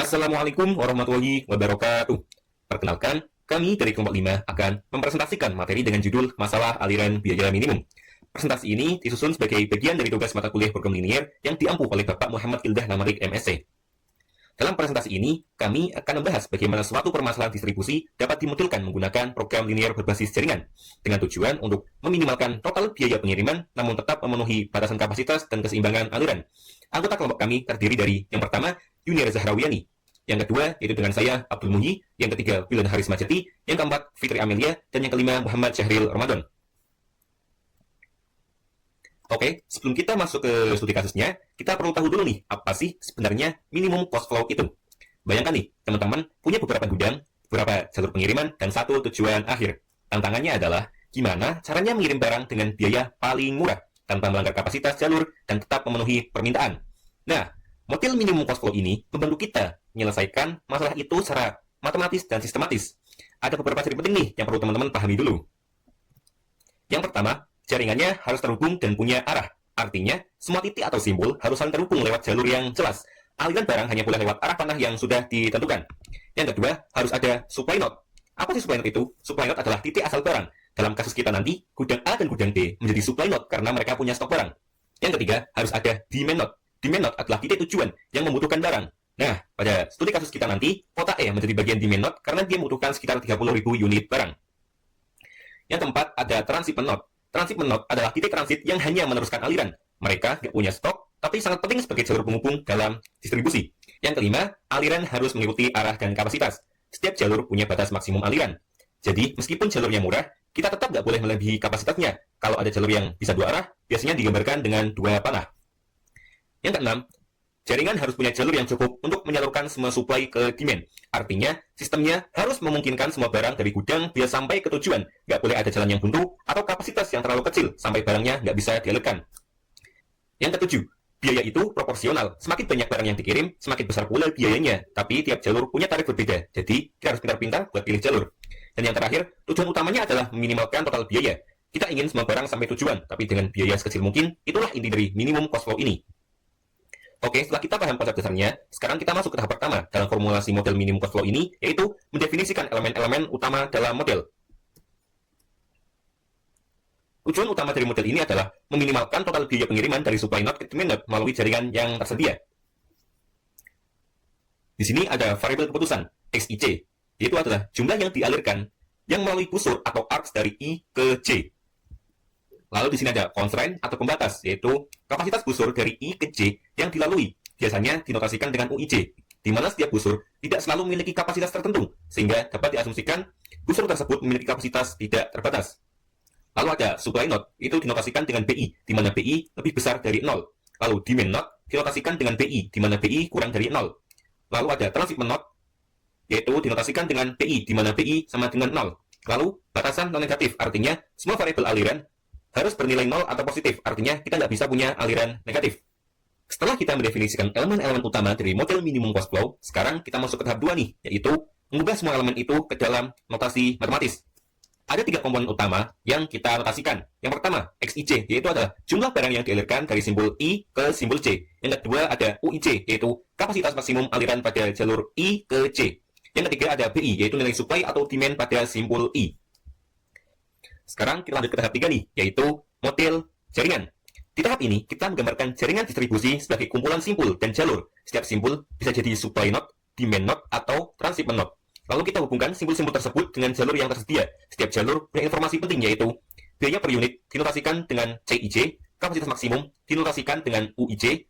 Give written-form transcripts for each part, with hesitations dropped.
Assalamualaikum warahmatullahi wabarakatuh. Perkenalkan, kami dari kelompok 5 akan mempresentasikan materi dengan judul Masalah Aliran Biaya Minimum. Presentasi ini disusun sebagai bagian dari tugas mata kuliah program linier yang diampu oleh Bapak Muhammad Kildah Namarik MSc. Dalam presentasi ini, kami akan membahas bagaimana suatu permasalahan distribusi dapat dimodelkan menggunakan program linier berbasis jaringan, dengan tujuan untuk meminimalkan total biaya pengiriman, namun tetap memenuhi batasan kapasitas dan keseimbangan aliran. Anggota kelompok kami terdiri dari yang pertama, Yuniar Zahrawiani, yang kedua yaitu dengan saya, Abdul Muhyi, yang ketiga, Wilan Haris Majeti, yang keempat, Fitri Amelia, dan yang kelima, Muhammad Syahril Ramadan. Oke, sebelum kita masuk ke studi kasusnya, kita perlu tahu dulu nih, apa sih sebenarnya minimum cost flow itu? Bayangkan nih, teman-teman punya beberapa gudang, beberapa jalur pengiriman, dan satu tujuan akhir. Tantangannya adalah gimana caranya mengirim barang dengan biaya paling murah, tanpa melanggar kapasitas jalur, dan tetap memenuhi permintaan. Nah, model minimum cost flow ini membantu kita menyelesaikan masalah itu secara matematis dan sistematis. Ada beberapa ciri penting nih yang perlu teman-teman pahami dulu. Yang pertama, jaringannya harus terhubung dan punya arah. Artinya, semua titik atau simbol harus saling terhubung lewat jalur yang jelas. Aliran barang hanya boleh lewat arah panah yang sudah ditentukan. Yang kedua, harus ada supply node. Apa sih supply node itu? Supply node adalah titik asal barang. Dalam kasus kita nanti, gudang A dan gudang B menjadi supply node karena mereka punya stok barang. Yang ketiga, harus ada demand node. Demand node adalah titik tujuan yang membutuhkan barang. Nah, pada studi kasus kita nanti, kota E menjadi bagian demand node karena dia membutuhkan sekitar 30.000 unit barang. Yang keempat, ada transshipment node. Transshipment node adalah titik transit yang hanya meneruskan aliran. Mereka tidak punya stok, tapi sangat penting sebagai jalur penghubung dalam distribusi. Yang kelima, aliran harus mengikuti arah dan kapasitas. Setiap jalur punya batas maksimum aliran. Jadi, meskipun jalurnya murah, kita tetap nggak boleh melebihi kapasitasnya. Kalau ada jalur yang bisa dua arah, biasanya digambarkan dengan dua panah. Yang keenam, jaringan harus punya jalur yang cukup untuk menyalurkan semua supply ke demand. Artinya, sistemnya harus memungkinkan semua barang dari gudang bisa sampai ke tujuan. Nggak boleh ada jalan yang buntu atau kapasitas yang terlalu kecil sampai barangnya nggak bisa dialirkan. Yang ketujuh, biaya itu proporsional. Semakin banyak barang yang dikirim, semakin besar pula biayanya. Tapi tiap jalur punya tarif berbeda. Jadi, kita harus pintar-pintar buat pilih jalur. Dan yang terakhir, tujuan utamanya adalah meminimalkan total biaya. Kita ingin semua barang sampai tujuan, tapi dengan biaya sekecil mungkin. Itulah inti dari minimum cost flow ini. Oke, setelah kita paham konsep dasarnya, sekarang kita masuk ke tahap pertama dalam formulasi model minimum cost flow ini, yaitu mendefinisikan elemen-elemen utama dalam model. Tujuan utama dari model ini adalah meminimalkan total biaya pengiriman dari supply node ke demand node melalui jaringan yang tersedia. Di sini ada variabel keputusan, XIC, yaitu adalah jumlah yang dialirkan yang melalui busur atau arcs dari I ke J. Lalu di sini ada constraint atau pembatas, yaitu kapasitas busur dari I ke J yang dilalui. Biasanya dinotasikan dengan UIJ, di mana setiap busur tidak selalu memiliki kapasitas tertentu, sehingga dapat diasumsikan busur tersebut memiliki kapasitas tidak terbatas. Lalu ada supply node, itu dinotasikan dengan BI, di mana BI lebih besar dari 0. Lalu demand node dinotasikan dengan BI, di mana BI kurang dari 0. Lalu ada transshipment node, yaitu dinotasikan dengan BI, di mana BI sama dengan 0. Lalu batasan non-negatif, artinya semua variabel aliran harus bernilai 0 atau positif, artinya kita nggak bisa punya aliran negatif. Setelah kita mendefinisikan elemen-elemen utama dari model minimum cost flow, sekarang kita masuk ke tahap 2 nih, yaitu mengubah semua elemen itu ke dalam notasi matematis. Ada 3 komponen utama yang kita notasikan. Yang pertama, XIC, yaitu adalah jumlah barang yang dialirkan dari simbol I ke simbol J. Yang kedua ada UIJ, yaitu kapasitas maksimum aliran pada jalur I ke J. Yang ketiga ada BI, yaitu nilai supply atau demand pada simbol I. Sekarang kita lanjut ke tahap 3 nih, yaitu model jaringan. Di tahap ini, kita menggambarkan jaringan distribusi sebagai kumpulan simpul dan jalur. Setiap simpul bisa jadi supply node, demand node, atau transshipment node. Lalu kita hubungkan simbol-simbol tersebut dengan jalur yang tersedia. Setiap jalur punya informasi penting, yaitu biaya per unit dinotasikan dengan CIJ, kapasitas maksimum dinotasikan dengan UIJ,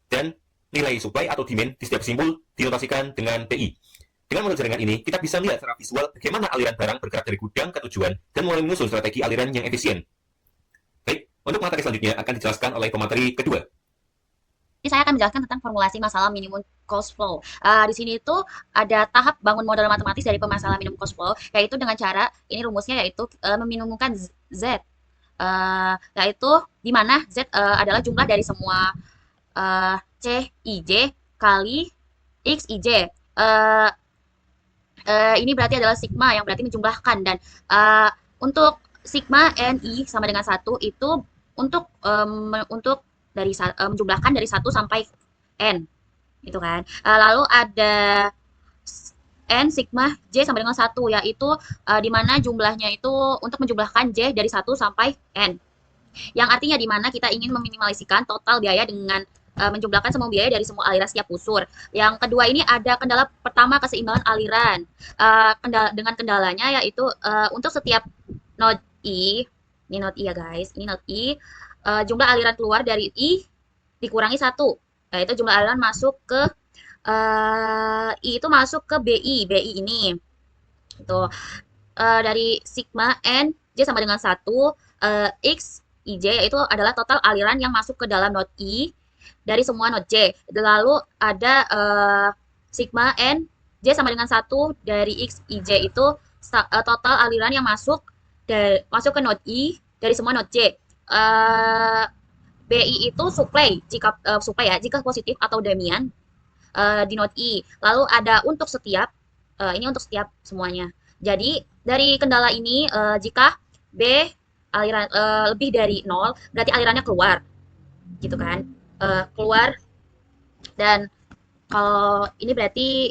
dan nilai supply atau demand di setiap simbol dinotasikan dengan PI. Dengan model jaringan ini, kita bisa melihat secara visual bagaimana aliran barang bergerak dari gudang ke tujuan dan mulai menyusun strategi aliran yang efisien. Baik, untuk materi selanjutnya akan dijelaskan oleh pemateri kedua. Ini saya akan menjelaskan tentang formulasi masalah minimum cost flow. Di sini itu ada tahap bangun model matematis dari permasalahan minimum cost flow, yaitu dengan cara ini rumusnya yaitu meminimumkan Z, yaitu di mana Z adalah jumlah dari semua CIJ kali XIJ. Ini berarti adalah sigma yang berarti menjumlahkan, dan untuk sigma NI sama dengan 1 itu untuk menjumlahkan dari 1 sampai N. gitu kan. Lalu ada N sigma J sama dengan satu, yaitu di mana jumlahnya itu untuk menjumlahkan J dari satu sampai N. Yang artinya di mana kita ingin meminimalisikan total biaya dengan menjumlahkan semua biaya dari semua aliran setiap busur. Yang kedua ini ada kendala pertama keseimbangan aliran. Dengan kendalanya yaitu untuk setiap node I, ini node I ya guys, ini node I, jumlah aliran keluar dari I dikurangi satu, yaitu jumlah aliran masuk ke I itu masuk ke BI ini. Itu dari sigma N J sama dengan satu, X IJ yaitu adalah total aliran yang masuk ke dalam node I dari semua node J. Lalu ada sigma N J sama dengan satu dari X IJ itu total aliran yang masuk ke node I dari semua node J. BI itu supply ya, jika positif atau demian di node I. Lalu ada untuk setiap, ini untuk setiap semuanya. Jadi dari kendala ini jika B aliran lebih dari 0 berarti alirannya keluar, gitu kan? Keluar, dan kalau ini berarti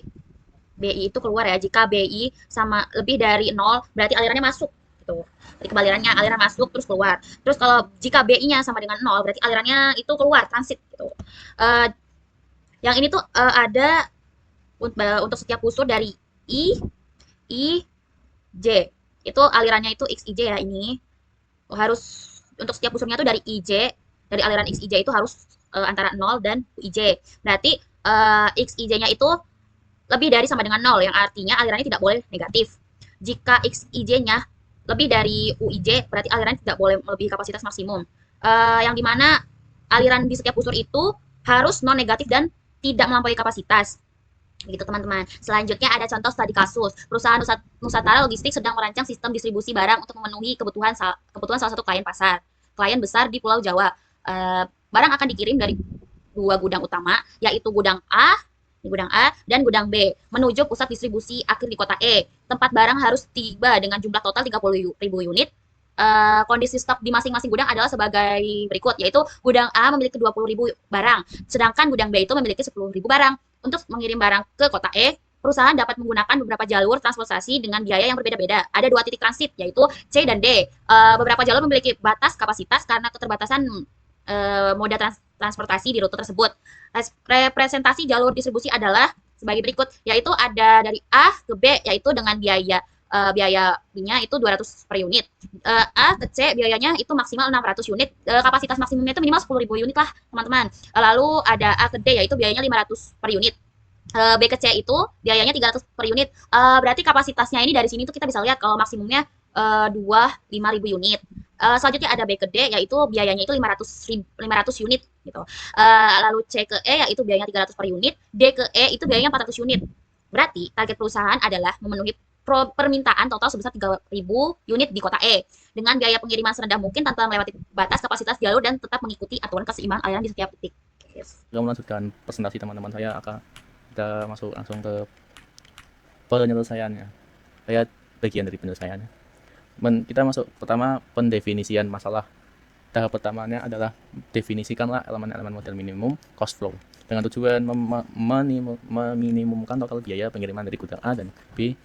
BI itu keluar ya. Jika BI sama lebih dari 0 berarti alirannya masuk gitu. Jadi kebalirannya aliran masuk terus keluar. Terus kalau jika BI-nya sama dengan 0 berarti alirannya itu keluar transit gitu. Yang ini tuh ada untuk setiap unsur dari I, J. Itu alirannya itu XIJ ya ini. Harus untuk setiap unsurnya itu dari IJ, dari aliran XIJ itu harus antara 0 dan UIJ. Berarti XIJ-nya itu lebih dari sama dengan 0, yang artinya alirannya tidak boleh negatif. Jika XIJ-nya lebih dari UIJ, berarti aliran tidak boleh melebihi kapasitas maksimum. Yang dimana aliran di setiap unsur itu harus non negatif dan tidak melampaui kapasitas. Begitu teman-teman. Selanjutnya ada contoh studi kasus. Perusahaan Nusantara Logistik sedang merancang sistem distribusi barang untuk memenuhi kebutuhan salah satu klien pasar. Klien besar di Pulau Jawa. Barang akan dikirim dari dua gudang utama, yaitu gudang A dan gudang B, menuju pusat distribusi akhir di kota E. Tempat barang harus tiba dengan jumlah total 30.000 unit. Kondisi stok di masing-masing gudang adalah sebagai berikut, yaitu gudang A memiliki 20.000 barang, sedangkan gudang B itu memiliki 10.000 barang. Untuk mengirim barang ke kota E, perusahaan dapat menggunakan beberapa jalur transportasi dengan biaya yang berbeda-beda. Ada 2 titik transit, yaitu C dan D. Beberapa jalur memiliki batas kapasitas karena keterbatasan moda transportasi di rute tersebut. Representasi jalur distribusi adalah sebagai berikut, yaitu ada dari A ke B, yaitu dengan biaya-nya itu 200 per unit. A ke C biayanya itu maksimal 600 unit. Kapasitas maksimumnya itu minimal 10.000 unit lah, teman-teman. Lalu ada A ke D yaitu biayanya 500 per unit. B ke C itu biayanya 300 per unit. Berarti kapasitasnya ini dari sini tuh kita bisa lihat kalau maksimumnya 5.000 unit. Selanjutnya ada B ke D yaitu biayanya itu 500 unit gitu. Lalu C ke E yaitu biayanya 300 per unit, D ke E itu biayanya 400 unit. Berarti target perusahaan adalah memenuhi permintaan total sebesar 3.000 unit di kota E dengan biaya pengiriman serendah mungkin tanpa melewati batas kapasitas jalur dan tetap mengikuti aturan keseimbangan aliran di setiap titik. Kita melanjutkan presentasi teman-teman saya, kita masuk langsung ke penyelesaiannya. Saya bagian dari penyelesaiannya. Kita masuk pertama pendefinisian masalah. Tahap pertamanya adalah definisikanlah elemen-elemen model minimum cost flow dengan tujuan meminimumkan total biaya pengiriman dari gudang A dan B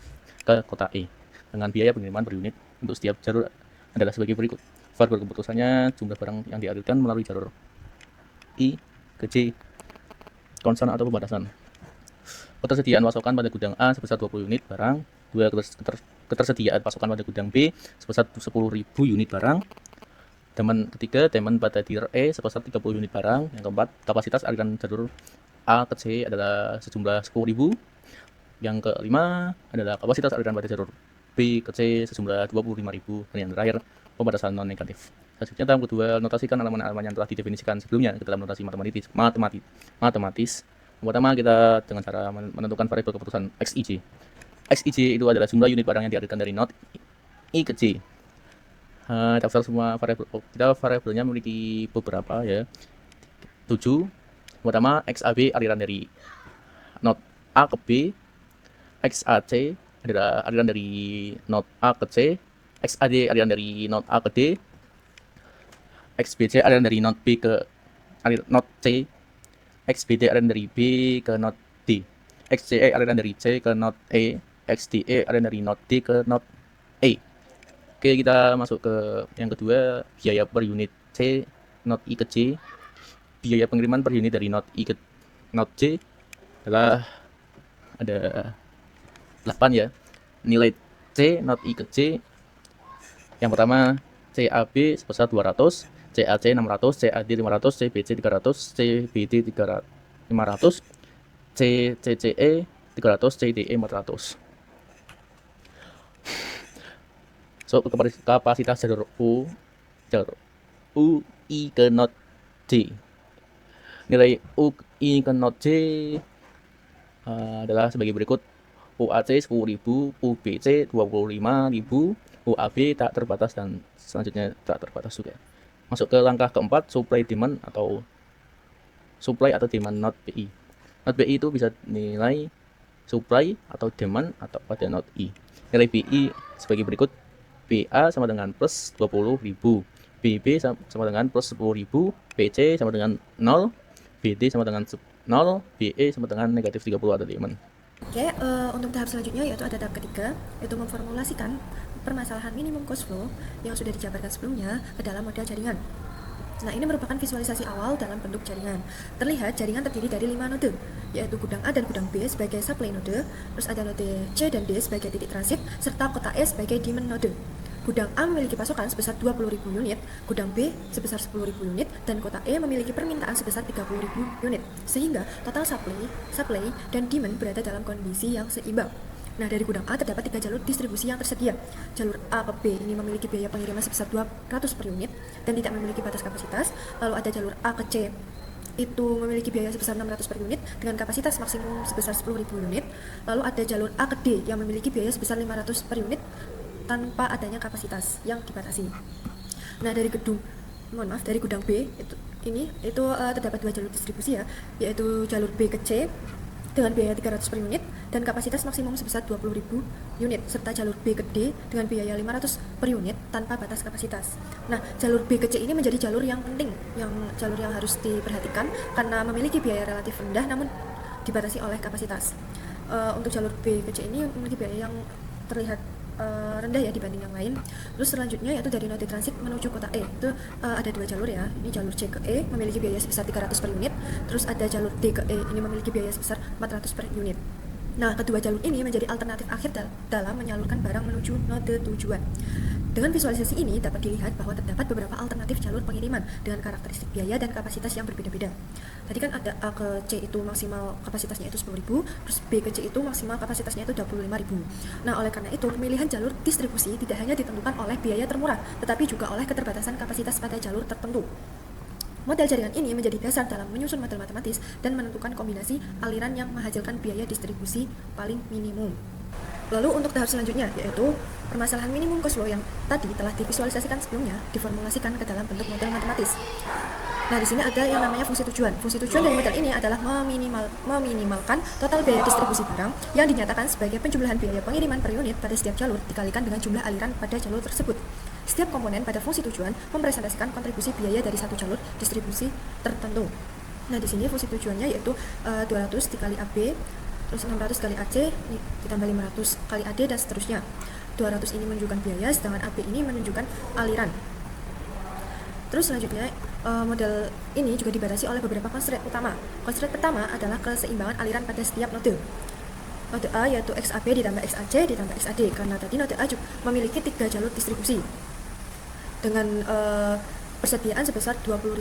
ke kota E dengan biaya pengiriman per unit untuk setiap jalur adalah sebagai berikut. Variabel keputusannya jumlah barang yang dialirkan melalui jalur I ke J, konstan atau pembatasan. Ketersediaan pasokan pada gudang A sebesar 20 unit barang. 2. Ketersediaan pasokan pada gudang B sebesar 10.000 unit barang. Ketiga, demand pada dealer E sebesar 30 unit barang. Yang keempat, kapasitas aliran jalur A ke C adalah sejumlah 10.000. Yang kelima adalah kapasitas aliran pada jalur B ke C sejumlah 25.000. Dan yang terakhir, pembatasan non-negatif. Selanjutnya, tahap kedua, notasikan elemen-elemen yang telah didefinisikan sebelumnya ke dalam notasi matematis. Yang pertama, kita dengan cara menentukan variabel keputusan XIJ. XIJ itu adalah jumlah unit barang yang dialirkan dari node I ke J. Daftar semua variabel. Kita variabelnya memiliki beberapa ya. 7. Pertama, XAB aliran dari node A ke B. XAC adalah aliran dari node A ke C. XAD aliran dari node A ke D. XBC aliran dari node B ke node C. XBD aliran dari B ke node D, XCE aliran dari C ke node E, XDE aliran dari node D ke node E. Oke, kita masuk ke yang kedua, biaya per unit C node I ke J. Biaya pengiriman per unit dari node I ke node J adalah ada 8 ya. Nilai C node I ke J yang pertama CAB sebesar 200, CAC 600, CAD 500, CBC 300, CBD 500, CCE 300, CDE 400. So, kapasitas jalur UI ke node J. Nilai UI ke node J adalah sebagai berikut. UAC 10.000, UBC 25.000, UAB tak terbatas, dan selanjutnya tak terbatas juga. Masuk ke langkah keempat, supply demand atau demand node BI. Node BI itu bisa nilai supply atau demand atau pada node I. Nilai BI sebagai berikut. BA sama dengan plus 20.000, BB sama dengan plus 10.000, BC sama dengan 0, BD sama dengan 0, BE sama dengan negatif 30 ada demand. Oke, untuk tahap selanjutnya yaitu ada tahap ketiga, yaitu memformulasikan permasalahan minimum cost flow yang sudah dijabarkan sebelumnya ke dalam model jaringan. Nah, ini merupakan visualisasi awal dalam bentuk jaringan. Terlihat jaringan terdiri dari 5 node, yaitu gudang A dan gudang B sebagai supply node, terus ada node C dan D sebagai titik transit, serta kota E sebagai demand node. Gudang A memiliki pasokan sebesar 20.000 unit, gudang B sebesar 10.000 unit, dan kota E memiliki permintaan sebesar 30.000 unit. Sehingga total supply, dan demand berada dalam kondisi yang seimbang. Nah, dari gudang A terdapat 3 jalur distribusi yang tersedia. Jalur A ke B ini memiliki biaya pengiriman sebesar 200 per unit dan tidak memiliki batas kapasitas. Lalu ada jalur A ke C itu memiliki biaya sebesar 600 per unit dengan kapasitas maksimum sebesar 10.000 unit. Lalu ada jalur A ke D yang memiliki biaya sebesar 500 per unit tanpa adanya kapasitas yang dibatasi. Nah, dari gudang B itu terdapat 2 jalur distribusi ya, yaitu jalur B ke C dengan biaya 300 per unit dan kapasitas maksimum sebesar 20.000 unit, serta jalur B ke D dengan biaya 500 per unit tanpa batas kapasitas. Nah, jalur B ke C ini menjadi jalur yang penting, jalur yang harus diperhatikan karena memiliki biaya relatif rendah namun dibatasi oleh kapasitas. Untuk jalur B ke C ini memiliki biaya yang terlihat rendah ya dibanding yang lain. Terus selanjutnya yaitu dari node transit menuju kota E itu ada 2 jalur ya. Ini jalur C ke E memiliki biaya sebesar 300 per unit. Terus ada jalur D ke E ini memiliki biaya sebesar 400 per unit. Nah, kedua jalur ini menjadi alternatif akhir dalam menyalurkan barang menuju node tujuan. Dengan visualisasi ini dapat dilihat bahwa terdapat beberapa alternatif jalur pengiriman dengan karakteristik biaya dan kapasitas yang berbeda-beda. Tadi kan ada A ke C itu maksimal kapasitasnya itu 10.000, terus B ke C itu maksimal kapasitasnya itu 25.000. Nah, oleh karena itu pemilihan jalur distribusi tidak hanya ditentukan oleh biaya termurah, tetapi juga oleh keterbatasan kapasitas pada jalur tertentu. Model jaringan ini menjadi dasar dalam menyusun model matematis dan menentukan kombinasi aliran yang menghasilkan biaya distribusi paling minimum. Lalu untuk tahap selanjutnya yaitu permasalahan minimum cost flow yang tadi telah divisualisasikan sebelumnya diformulasikan ke dalam bentuk model matematis. Nah, di sini ada yang namanya fungsi tujuan. Fungsi tujuan dari model ini adalah meminimalkan total biaya distribusi barang yang dinyatakan sebagai penjumlahan biaya pengiriman per unit pada setiap jalur dikalikan dengan jumlah aliran pada jalur tersebut. Setiap komponen pada fungsi tujuan mempresentasikan kontribusi biaya dari satu jalur distribusi tertentu. Nah, di sini fungsi tujuannya yaitu 200 dikali AB, terus 600 kali AC ditambah 500 kali AD dan seterusnya. 200 ini menunjukkan biaya, sedangkan AB ini menunjukkan aliran. Terus selanjutnya model ini juga dibatasi oleh beberapa constraint utama. Constraint pertama adalah keseimbangan aliran pada setiap node. Node A yaitu XAB ditambah XAC ditambah XAD, karena tadi node A juga memiliki 3 jalur distribusi dengan persediaan sebesar 20.000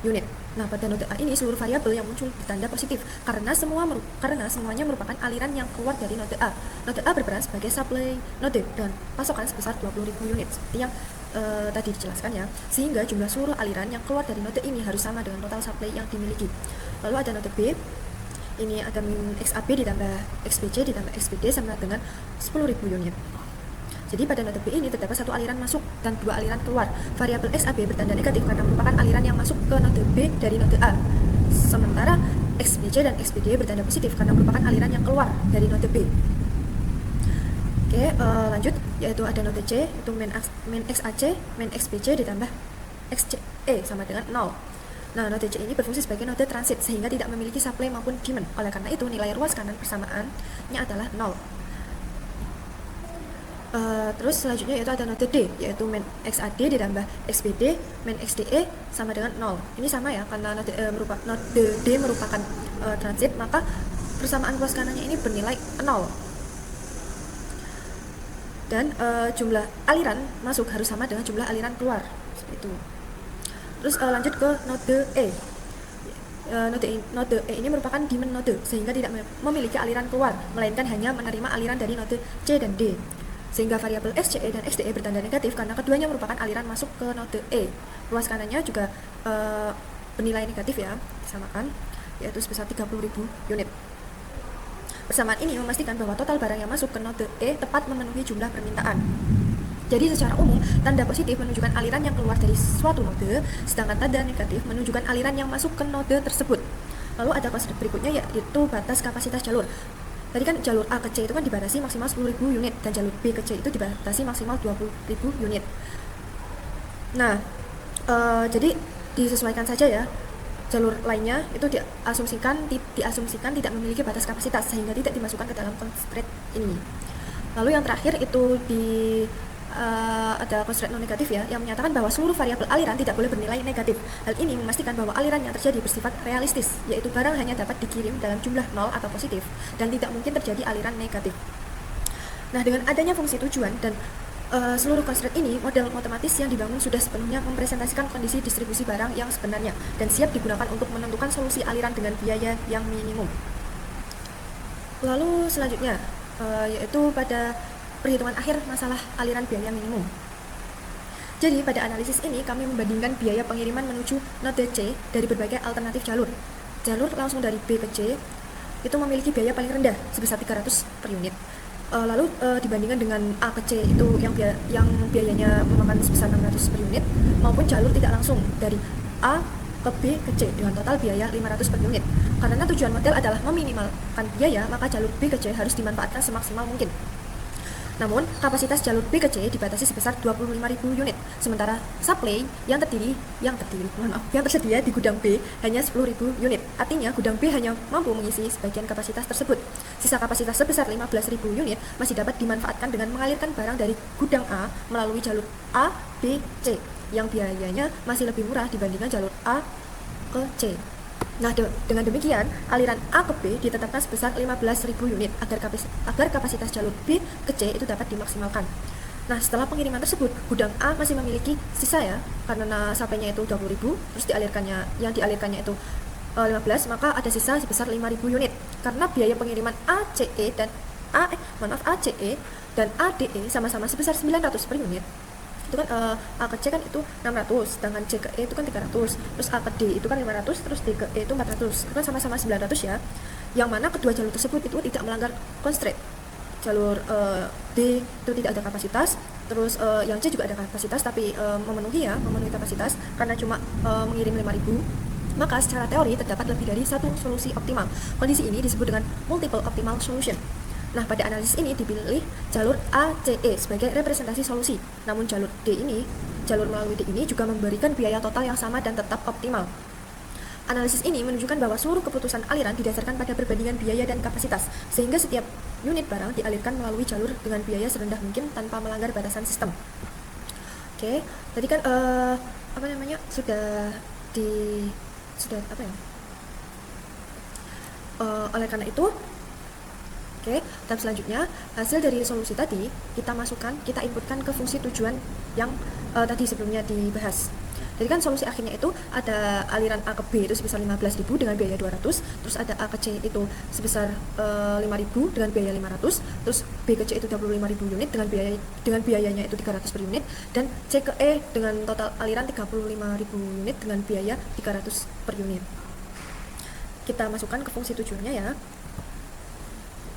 unit. Nah, pada node A ini seluruh variabel yang muncul ditanda positif karena semuanya merupakan aliran yang keluar dari node A. Node A berperan sebagai supply node dengan pasokan sebesar 20.000 unit seperti yang tadi dijelaskan ya. Sehingga jumlah seluruh aliran yang keluar dari node ini harus sama dengan total supply yang dimiliki. Lalu ada node B. Ini ada XAB ditambah XBC ditambah XBD sama dengan 10.000 unit. Jadi pada node B ini terdapat 1 aliran masuk dan 2 aliran keluar. Variabel XAB bertanda negatif karena merupakan aliran yang masuk ke node B dari node A. Sementara XBC dan XBD bertanda positif karena merupakan aliran yang keluar dari node B. Oke, lanjut, yaitu ada node C, itu main XAC, main XBC ditambah XCE sama dengan 0. Nah, node C ini berfungsi sebagai node transit sehingga tidak memiliki supply maupun demand. Oleh karena itu, nilai ruas kanan persamaannya adalah 0. Terus selanjutnya yaitu ada node D, yaitu min XAD ditambah XBD min XDE sama dengan 0. Ini sama ya, karena node D merupakan transit, maka persamaan ruas kanannya ini bernilai 0. Dan jumlah aliran masuk harus sama dengan jumlah aliran keluar, seperti itu. Terus lanjut ke node E. Node E ini merupakan demand node sehingga tidak memiliki aliran keluar, melainkan hanya menerima aliran dari node C dan D. Sehingga variabel XCE dan XDE bertanda negatif karena keduanya merupakan aliran masuk ke node E. Ruas kanannya juga bernilai negatif ya, disamakan, yaitu sebesar 30.000 unit. Persamaan ini memastikan bahwa total barang yang masuk ke node E tepat memenuhi jumlah permintaan. Jadi secara umum, tanda positif menunjukkan aliran yang keluar dari suatu node, sedangkan tanda negatif menunjukkan aliran yang masuk ke node tersebut. Lalu ada konsep berikutnya yaitu batas kapasitas jalur. Tadi kan jalur A ke C itu kan dibatasi maksimal 10.000 unit, dan jalur B ke C itu dibatasi maksimal 20.000 unit. Nah, jadi disesuaikan saja ya. Jalur lainnya itu diasumsikan tidak memiliki batas kapasitas sehingga tidak dimasukkan ke dalam constraint ini. Lalu yang terakhir itu ada constraint non negatif ya, yang menyatakan bahwa seluruh variabel aliran tidak boleh bernilai negatif. Hal ini memastikan bahwa aliran yang terjadi bersifat realistis, yaitu barang hanya dapat dikirim dalam jumlah 0 atau positif dan tidak mungkin terjadi aliran negatif. Nah, dengan adanya fungsi tujuan dan seluruh constraint ini, model matematis yang dibangun sudah sepenuhnya mempresentasikan kondisi distribusi barang yang sebenarnya dan siap digunakan untuk menentukan solusi aliran dengan biaya yang minimum. Lalu selanjutnya yaitu pada perhitungan akhir masalah aliran biaya minimum. Jadi pada analisis ini kami membandingkan biaya pengiriman menuju node C dari berbagai alternatif jalur. Jalur langsung dari B ke C itu memiliki biaya paling rendah sebesar 300 per unit. Lalu dibandingkan dengan A ke C itu yang biayanya memakan sebesar 600 per unit, maupun jalur tidak langsung dari A ke B ke C dengan total biaya 500 per unit. Karena tujuan model adalah meminimalkan biaya, maka jalur B ke C harus dimanfaatkan semaksimal mungkin. Namun, kapasitas jalur B ke C dibatasi sebesar 25.000 unit, sementara supply yang tersedia di gudang B hanya 10.000 unit. Artinya, gudang B hanya mampu mengisi sebagian kapasitas tersebut. Sisa kapasitas sebesar 15.000 unit masih dapat dimanfaatkan dengan mengalirkan barang dari gudang A melalui jalur A, B, C, yang biayanya masih lebih murah dibandingkan jalur A ke C. Nah, dengan demikian, aliran A ke B ditetapkan sebesar 15.000 unit agar kapasitas jalur B ke C itu dapat dimaksimalkan. Nah, setelah pengiriman tersebut, gudang A masih memiliki sisa ya, karena supply-nya itu 20.000, terus yang dialirkannya itu 15, maka ada sisa sebesar 5.000 unit. Karena biaya pengiriman ACE dan ADE sama-sama sebesar 900 per unit. Itu kan A ke C kan itu 600, sedangkan C ke E itu kan 300, terus A ke D itu kan 500, terus D ke E itu 400, itu kan sama-sama 900 ya, yang mana kedua jalur tersebut itu tidak melanggar constraint. Jalur D itu tidak ada kapasitas, terus yang C juga ada kapasitas tapi memenuhi kapasitas karena cuma mengirim 5.000, maka secara teori terdapat lebih dari satu solusi optimal. Kondisi ini disebut dengan multiple optimal solution. Nah, pada analisis ini dipilih jalur ACE sebagai representasi solusi. Namun jalur melalui D ini juga memberikan biaya total yang sama dan tetap optimal. Analisis ini menunjukkan bahwa seluruh keputusan aliran didasarkan pada perbandingan biaya dan kapasitas, sehingga setiap unit barang dialirkan melalui jalur dengan biaya serendah mungkin tanpa melanggar batasan sistem. Oke, tadi kan oleh karena itu, tahap selanjutnya, hasil dari solusi tadi kita inputkan ke fungsi tujuan yang tadi sebelumnya dibahas. Jadi kan solusi akhirnya itu ada aliran A ke B itu sebesar 15.000 dengan biaya 200, terus ada A ke C itu sebesar 5.000 dengan biaya 500, terus B ke C itu 25.000 unit dengan biayanya itu 300 per unit, dan C ke E dengan total aliran 35.000 unit dengan biaya 300 per unit. Kita masukkan ke fungsi tujuannya ya,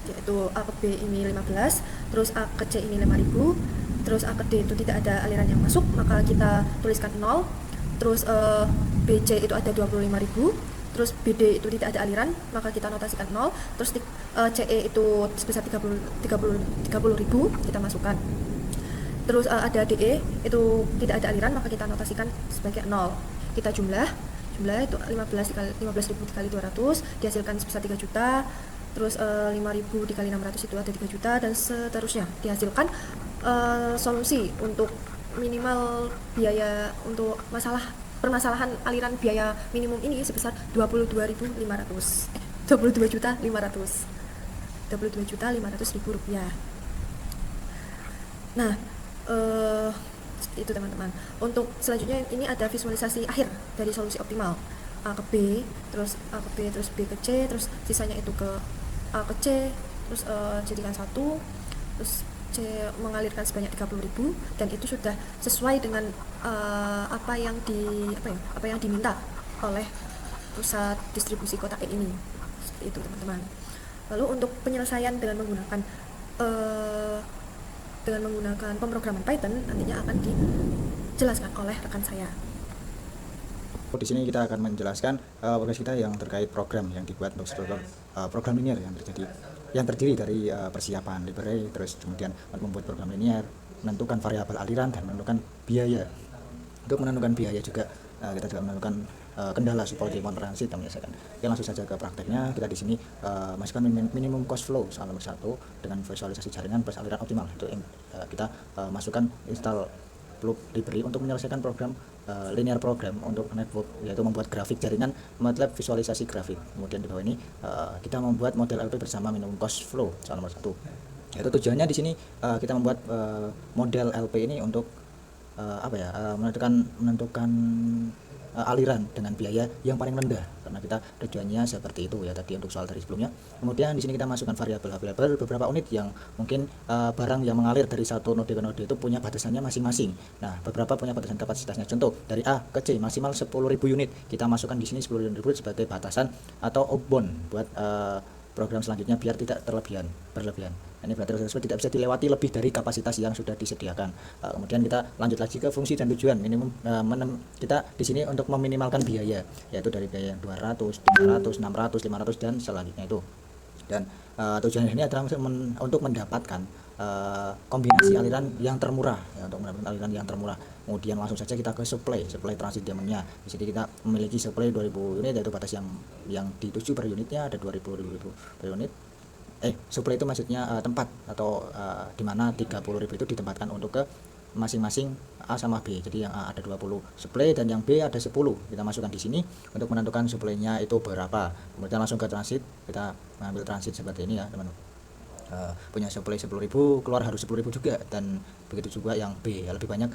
yaitu A ke B ini 15, terus A ke C ini 5.000, terus A ke D itu tidak ada aliran yang masuk, maka kita tuliskan 0, terus BC itu ada 25.000, terus BD itu tidak ada aliran, maka kita notasikan 0, terus CE itu sebesar 30.000 kita masukkan, terus ada DE itu tidak ada aliran, maka kita notasikan sebagai 0. Kita jumlah, jumlahnya itu 15.000 dikali 200 dihasilkan sebesar 3 juta, terus 5.000 dikali 600 itu ada 3 juta, dan seterusnya dihasilkan solusi untuk minimal biaya untuk permasalahan aliran biaya minimum ini sebesar 22.500 22.500.000 rupiah. Nah, seperti itu teman-teman. Untuk selanjutnya ini ada visualisasi akhir dari solusi optimal. A ke B, terus A ke B, terus B ke C, terus sisanya itu ke A ke C, terus jadikan satu, terus C mengalirkan sebanyak 30.000, dan itu sudah sesuai dengan apa yang diminta oleh pusat distribusi kota E ini. Seperti itu teman-teman. Lalu untuk penyelesaian dengan menggunakan pemrograman Python nantinya akan dijelaskan oleh rekan saya. Di sini kita akan menjelaskan progres kita yang terkait program yang dibuat untuk program linear yang terdiri dari persiapan library, terus kemudian membuat program linear, menentukan variabel aliran, dan menentukan biaya. Untuk menentukan biaya juga kita juga menentukan kendala supaya demon transit dan menyelesaikan. Oke, langsung saja ke prakteknya. Kita di sini masukkan minimum cost flow soal nomor 1 dengan visualisasi jaringan plus aliran optimal. Itu kita masukkan install loop library untuk menyelesaikan program linear program untuk network, yaitu membuat grafik jaringan MATLAB visualisasi grafik. Kemudian di bawah ini kita membuat model LP bersama minimum cost flow soal nomor 1. Yaitu tujuannya di sini kita membuat model LP ini untuk menentukan aliran dengan biaya yang paling rendah, karena kita tujuannya seperti itu ya tadi untuk soal dari sebelumnya. Kemudian di sini kita masukkan variabel beberapa unit yang mungkin barang yang mengalir dari satu node ke node itu punya batasannya masing-masing. Nah, beberapa punya batasan kapasitasnya. Contoh dari A ke C maksimal 10.000 unit. Kita masukkan di sini 10.000 sebagai batasan atau outbound buat program selanjutnya biar tidak berlebihan. Ini berarti tersebut tidak bisa dilewati lebih dari kapasitas yang sudah disediakan. Kemudian kita lanjut lagi ke fungsi dan tujuan. Minimum kita di sini untuk meminimalkan biaya, yaitu dari biaya yang 200, 300, 600, 500 dan selanjutnya itu. Dan tujuan ini adalah untuk mendapatkan kombinasi aliran yang termurah, ya, untuk mendapatkan aliran yang termurah. Kemudian langsung saja kita ke supply transit demonnya. Di sini kita memiliki supply 2000 unit, yaitu batas yang dituju per unitnya ada 2000 per unit. Supply itu maksudnya tempat atau di mana 30.000 itu ditempatkan untuk ke masing-masing A sama B. Jadi yang A ada 20 supply dan yang B ada 10. Kita masukkan di sini untuk menentukan supply-nya itu berapa. Kemudian langsung ke transit, kita mengambil transit seperti ini ya, teman-teman. Punya supply 10.000, keluar harus 10.000 juga, dan begitu juga yang B, lebih banyak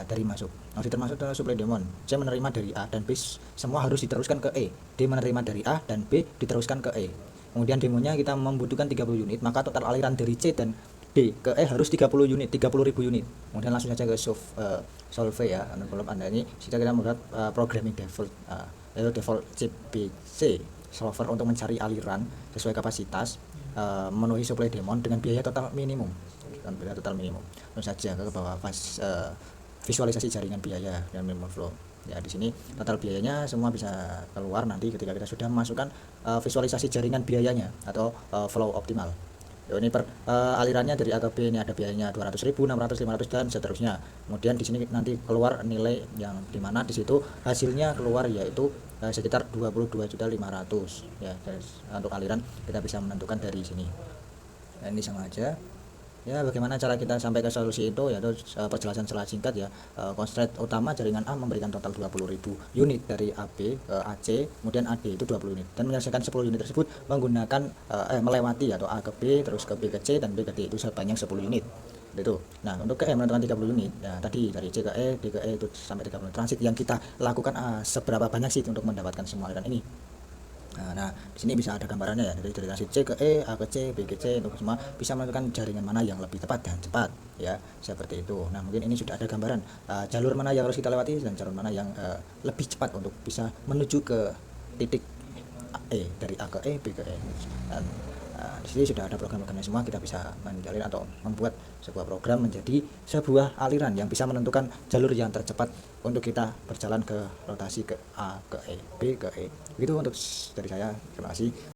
dari masuk. Masih termasuk dalam supply demon. C menerima dari A dan B semua harus diteruskan ke E. D menerima dari A dan B diteruskan ke E. Kemudian demonya kita membutuhkan 30 unit, maka total aliran dari C dan D ke E harus 30 unit, 30.000 unit. Kemudian langsung saja ke solve ya. Kalau Anda ini kita membuat programming default, yaitu default CPC solver untuk mencari aliran sesuai kapasitas, memenuhi supply demon dengan biaya total minimum. Langsung saja ke bawah visualisasi jaringan biaya dan minimum flow. Ya, di sini total biayanya semua bisa keluar nanti ketika kita sudah memasukkan visualisasi jaringan biayanya atau flow optimal. Ini alirannya dari A ke B ini ada biayanya 200.000, 600, 500 dan seterusnya. Kemudian di sini nanti keluar nilai yang dimana di situ hasilnya keluar yaitu sekitar 22.500.000 ya. Untuk aliran kita bisa menentukan dari sini. Nah, ini sama aja. Ya, bagaimana cara kita sampai ke solusi itu, yaitu perjelasan secara singkat ya. Constraint utama jaringan A memberikan total 20.000 unit dari AB ke AC, kemudian AD itu 20 unit, dan menyelesaikan 10 unit tersebut menggunakan melewati atau A ke B, terus ke B ke C, dan B ke D itu sebanyak 10 unit itu. Nah, untuk ke E menentukan 30 unit. Nah, tadi dari C ke E, D ke E itu sampai 30 unit transit yang kita lakukan seberapa banyak sih untuk mendapatkan semua aliran ini. Nah, di sini bisa ada gambarannya ya, dari transit C ke E, A ke C, B ke C, untuk semua bisa menentukan jaringan mana yang lebih tepat dan cepat ya, seperti itu. Nah, mungkin ini sudah ada gambaran jalur mana yang harus kita lewati dan jalur mana yang lebih cepat untuk bisa menuju ke titik E, dari A ke E, B ke E. Dan di sini sudah ada program-programnya semua, kita bisa menjalin atau membuat sebuah program menjadi sebuah aliran yang bisa menentukan jalur yang tercepat untuk kita berjalan ke rotasi ke A ke E, B ke E. Begitu untuk dari saya, terima kasih.